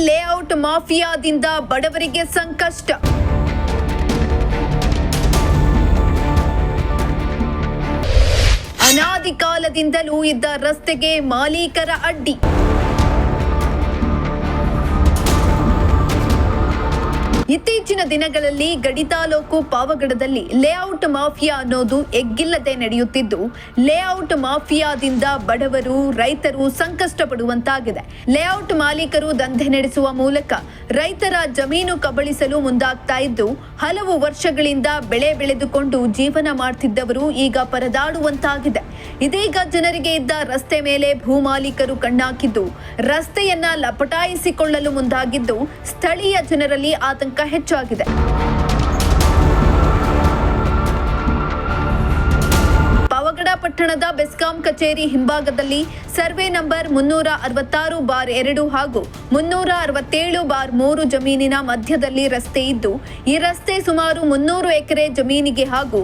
Layout ಮಾಫಿಯಾದಿಂದ ಬಡವರಿಗೆ ಸಂಕಷ್ಟ. ಅನಾದಿ ಕಾಲದಿಂದಲೂ ಇದ್ದ ರಸ್ತೆಗೆ ಮಾಲೀಕರ ಅಡ್ಡಿ. ಇತ್ತೀಚಿನ ದಿನಗಳಲ್ಲಿ ಗಡಿ ತಾಲೂಕು ಪಾವಗಡದಲ್ಲಿ ಲೇಔಟ್ ಮಾಫಿಯಾ ಅನ್ನೋದು ಎಗ್ಗಿಲ್ಲದೆ ನಡೆಯುತ್ತಿದ್ದು, ಲೇಔಟ್ ಮಾಫಿಯಾದಿಂದ ಬಡವರು, ರೈತರು ಸಂಕಷ್ಟ ಪಡುವಂತಾಗಿದೆ. ಲೇಔಟ್ ಮಾಲೀಕರು ದಂಧೆ ನಡೆಸುವ ಮೂಲಕ ರೈತರ ಜಮೀನು ಕಬಳಿಸಲು ಮುಂದಾಗ್ತಾ ಇದ್ದು, ಹಲವು ವರ್ಷಗಳಿಂದ ಬೆಳೆ ಬೆಳೆದುಕೊಂಡು ಜೀವನ ಮಾಡ್ತಿದ್ದವರು ಈಗ ಪರದಾಡುವಂತಾಗಿದೆ. ಇದೀಗ ಜನರಿಗೆ ಇದ್ದ ರಸ್ತೆ ಮೇಲೆ ಭೂಮಾಲೀಕರು ಕಣ್ಣಾಕಿದ್ದು, ರಸ್ತೆಯನ್ನ ಲಪಟಾಯಿಸಿಕೊಳ್ಳಲು ಮುಂದಾಗಿದ್ದು, ಸ್ಥಳೀಯ ಜನರಲ್ಲಿ ಆತಂಕ ಹೆಚ್ಚಾಗಿದೆ. ಪಾವಗಡ ಪಟ್ಟಣದ ಬೆಸ್ಕಾಂ ಕಚೇರಿ ಹಿಂಭಾಗದಲ್ಲಿ ಸರ್ವೆ ನಂಬರ್ 366/2 ಹಾಗೂ 367/3 ಜಮೀನಿನ ಮಧ್ಯದಲ್ಲಿ ರಸ್ತೆ ಇದ್ದು, ಈ ರಸ್ತೆ ಸುಮಾರು 300 ಎಕರೆ ಜಮೀನಿಗೆ ಹಾಗೂ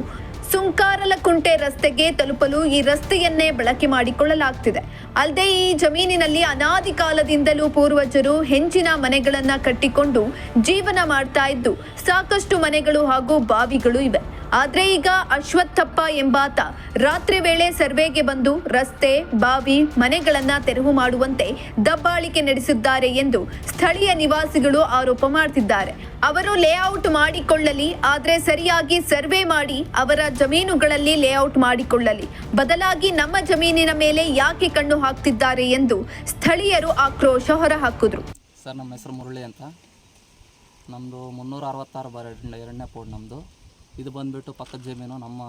ಸುಂಕಾರಲಕುಂಟೆ ರಸ್ತೆಗೆ ತಲುಪಲು ಈ ರಸ್ತೆಯನ್ನೇ ಬಳಕೆ ಮಾಡಿಕೊಳ್ಳಲಾಗ್ತಿದೆ. ಅಲ್ಲದೆ ಈ ಜಮೀನಿನಲ್ಲಿ ಅನಾದಿ ಕಾಲದಿಂದಲೂ ಪೂರ್ವಜರು ಹೆಂಚಿನ ಮನೆಗಳನ್ನ ಕಟ್ಟಿಕೊಂಡು ಜೀವನ ಮಾಡ್ತಾ ಇದ್ದು, ಸಾಕಷ್ಟು ಮನೆಗಳು ಹಾಗೂ ಬಾವಿಗಳು ಇವೆ. ಆದ್ರೆ ಈಗ ಅಶ್ವತ್ಥಪ್ಪ ಎಂಬಾತ ರಾತ್ರಿ ವೇಳೆ ಸರ್ವೆಗೆ ಬಂದು ರಸ್ತೆ, ಬಾವಿ, ಮನೆಗಳನ್ನ ತೆರವು ಮಾಡುವಂತೆ ದಬ್ಬಾಳಿಕೆ ನಡೆಸಿದ್ದಾರೆ ಎಂದು ಸ್ಥಳೀಯ ನಿವಾಸಿಗಳು ಆರೋಪ ಮಾಡ್ತಿದ್ದಾರೆ. ಅವರು ಲೇಔಟ್ ಮಾಡಿಕೊಳ್ಳಲಿ, ಆದ್ರೆ ಸರಿಯಾಗಿ ಸರ್ವೆ ಮಾಡಿ ಅವರ ಜಮೀನುಗಳಲ್ಲಿ ಲೇಔಟ್ ಮಾಡಿಕೊಳ್ಳಲಿ, ಬದಲಾಗಿ ನಮ್ಮ ಜಮೀನಿನ ಮೇಲೆ ಯಾಕೆ ಕಣ್ಣು ಹಾಕ್ತಿದ್ದಾರೆ ಎಂದು ಸ್ಥಳೀಯರು ಆಕ್ರೋಶ ಹೊರಹಾಕಿದ್ರು. ಸರ್, ನಮ್ಮ ಹೆಸರು ಮುರಳಿ ಅಂತ. ನಮ್ಮದು 366/2 ಪೋಡ್ ನಮ್ಮದು. ಇದು ಬಂದುಬಿಟ್ಟು ಪಕ್ಕದ ಜಮೀನು ನಮ್ಮ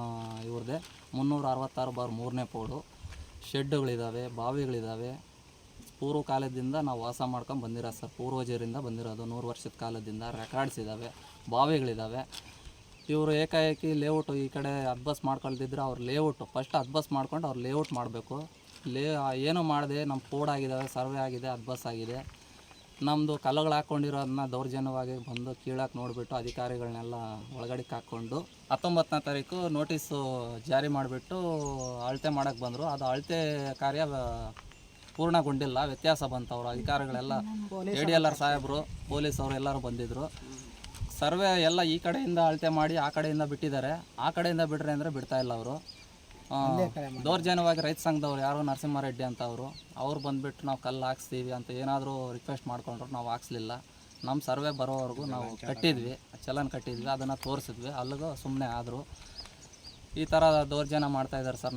ಇವ್ರದ್ದೇ. 366/3 ಪೋಡು. ಶೆಡ್ಡುಗಳಿದ್ದಾವೆ, ಬಾವಿಗಳಿದ್ದಾವೆ. ಪೂರ್ವ ಕಾಲದಿಂದ ನಾವು ವಾಸ ಮಾಡ್ಕೊಂಡು ಬಂದಿರೋದು ಸರ್. ಪೂರ್ವಜರಿಂದ ಬಂದಿರೋದು 100 ವರ್ಷದ ಕಾಲದಿಂದ. ರೆಕಾರ್ಡ್ಸ್ ಇದ್ದಾವೆ, ಬಾವಿಗಳಿದ್ದಾವೆ. ಇವರು ಏಕಾಏಕಿ ಲೇಔಟು ಈ ಕಡೆ ಅದ್ಬಸ್ ಮಾಡ್ಕೊಳ್ತಿದ್ರೆ ಅವ್ರು ಲೇಔಟು ಫಸ್ಟ್ ಅದ್ಬಸ್ ಮಾಡ್ಕೊಂಡು ಅವ್ರು ಲೇಔಟ್ ಮಾಡಬೇಕು. ಏನೂ ಮಾಡದೆ ನಮ್ಮ ಕೋಡ್ ಆಗಿದ್ದಾವೆ, ಸರ್ವೆ ಆಗಿದೆ, ಅದ್ಬಸ್ ಆಗಿದೆ. ನಮ್ಮದು ಕಲ್ಲುಗಳು ಹಾಕ್ಕೊಂಡಿರೋದನ್ನ ದೌರ್ಜನ್ಯವಾಗಿ ಬಂದು ಕೀಳಕ್ಕೆ ನೋಡಿಬಿಟ್ಟು ಅಧಿಕಾರಿಗಳನ್ನೆಲ್ಲ ಒಳಗಡೆಗೆ ಹಾಕ್ಕೊಂಡು 19ನೇ ತಾರೀಕು ನೋಟಿಸು ಜಾರಿ ಮಾಡಿಬಿಟ್ಟು ಅಳತೆ ಮಾಡೋಕ್ಕೆ ಬಂದರು. ಅದು ಅಳತೆ ಕಾರ್ಯ ಪೂರ್ಣಗೊಂಡಿಲ್ಲ, ವ್ಯತ್ಯಾಸ ಬಂತು. ಅವರು ಅಧಿಕಾರಿಗಳೆಲ್ಲ ADLR ಸಾಹೇಬರು, ಪೊಲೀಸವರು ಎಲ್ಲರೂ ಬಂದಿದ್ದರು. ಸರ್ವೆ ಎಲ್ಲ ಈ ಕಡೆಯಿಂದ ಅಳತೆ ಮಾಡಿ ಆ ಕಡೆಯಿಂದ ಬಿಟ್ಟಿದ್ದಾರೆ. ಆ ಕಡೆಯಿಂದ ಬಿಡ್ರಿ ಅಂದರೆ ಬಿಡ್ತಾ ಇಲ್ಲ ಅವರು. ದೌರ್ಜನ್ಯವಾಗಿ ರೈತ ಸಂಘದವ್ರು ಯಾರೋ ನರಸಿಂಹಾರೆಡ್ಡಿ ಅಂತ ಅವ್ರು ಬಂದುಬಿಟ್ಟು ನಾವು ಕಲ್ಲು ಹಾಕ್ಸ್ತೀವಿ ಅಂತ ಏನಾದರೂ ರಿಕ್ವೆಸ್ಟ್ ಮಾಡ್ಕೊಂಡ್ರು. ನಾವು ಹಾಕ್ಸ್ಲಿಲ್ಲ. ನಮ್ಮ ಸರ್ವೆ ಬರೋವರೆಗೂ ನಾವು ಕಟ್ಟಿದ್ವಿ, ಚಲನ್ ಕಟ್ಟಿದ್ವಿ, ಅದನ್ನು ತೋರಿಸಿದ್ವಿ. ಅಲ್ಲಿಗೂ ಸುಮ್ಮನೆ ಆದರು. ಈ ಥರ ದೌರ್ಜನ್ಯ ಮಾಡ್ತಾಯಿದ್ದಾರೆ ಸರ್.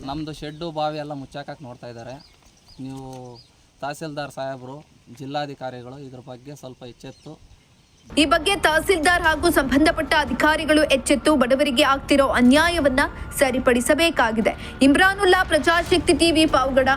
ನಮ್ಮದು ಶೆಡ್ಡು, ಬಾವಿ ಎಲ್ಲ ಮುಚ್ಚಾಕಕ್ಕೆ ನೋಡ್ತಾಯಿದ್ದಾರೆ. ನೀವು ತಹಸೀಲ್ದಾರ್ ಸಾಹೇಬರು, ಜಿಲ್ಲಾಧಿಕಾರಿಗಳು ಇದ್ರ ಬಗ್ಗೆ ಸ್ವಲ್ಪ ಎಚ್ಚೆತ್ತು. ಈ ಬಗ್ಗೆ ತಹಸೀಲ್ದಾರ್ ಹಾಗೂ ಸಂಬಂಧಪಟ್ಟ ಅಧಿಕಾರಿಗಳು ಎಚ್ಚೆತ್ತು ಬಡವರಿಗೆ ಆಗ್ತಿರೋ ಅನ್ಯಾಯವನ್ನ ಸರಿಪಡಿಸಬೇಕಾಗಿದೆ. ಇಮ್ರಾನುಲ್ಲಾ, ಪ್ರಜಾಶಕ್ತಿ ಟಿವಿ, ಪಾವಗಡ.